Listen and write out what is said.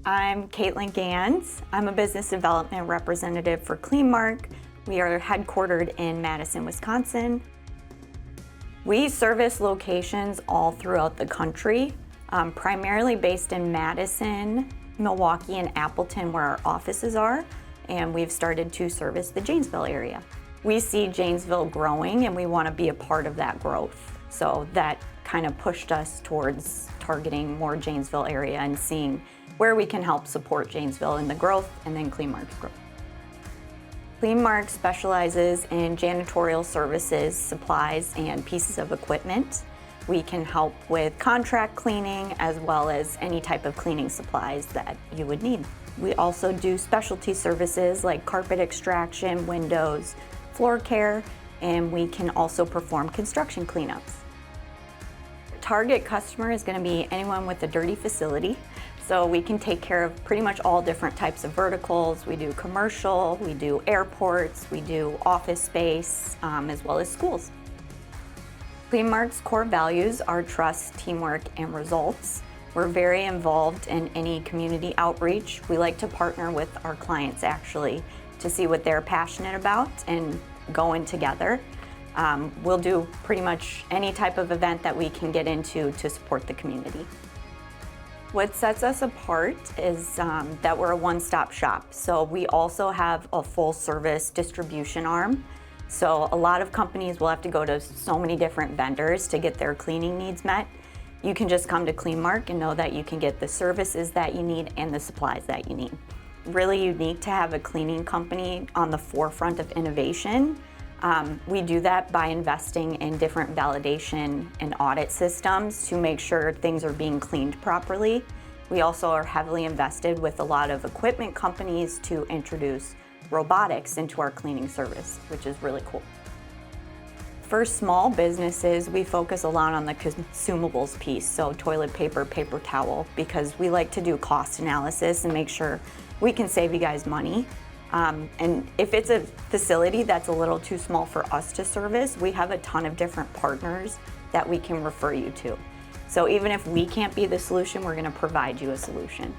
I'm Caitlin Gans. I'm a business development representative for Kleenmark. We are headquartered in Madison, Wisconsin. We service locations all throughout the country, primarily based in Madison, Milwaukee, and Appleton, where our offices are, and we've started to service the Janesville area. We see Janesville growing, and we want to be a part of that growth. So that kind of pushed us towards targeting more Janesville area and seeing where we can help support Janesville in the growth and then Kleenmark's growth. Kleenmark specializes in janitorial services, supplies, and pieces of equipment. We can help with contract cleaning as well as any type of cleaning supplies that you would need. We also do specialty services like carpet extraction, windows, floor care, and we can also perform construction cleanups. Target customer is going to be anyone with a dirty facility. So we can take care of pretty much all different types of verticals. We do commercial, we do airports, we do office space, as well as schools. Kleenmark's core values are trust, teamwork, and results. We're very involved in any community outreach. We like to partner with our clients actually to see what they're passionate about and go in together. We'll do pretty much any type of event that we can get into to support the community. What sets us apart is that we're a one-stop shop. So we also have a full-service distribution arm. So a lot of companies will have to go to so many different vendors to get their cleaning needs met. You can just come to Kleenmark and know that you can get the services that you need and the supplies that you need. Really unique to have a cleaning company on the forefront of innovation. We do that by investing in different validation and audit systems to make sure things are being cleaned properly. We also are heavily invested with a lot of equipment companies to introduce robotics into our cleaning service, which is really cool. For small businesses, we focus a lot on the consumables piece, so toilet paper, paper towel, because we like to do cost analysis and make sure we can save you guys money. And if it's a facility that's a little too small for us to service, we have a ton of different partners that we can refer you to. So even if we can't be the solution, we're going to provide you a solution.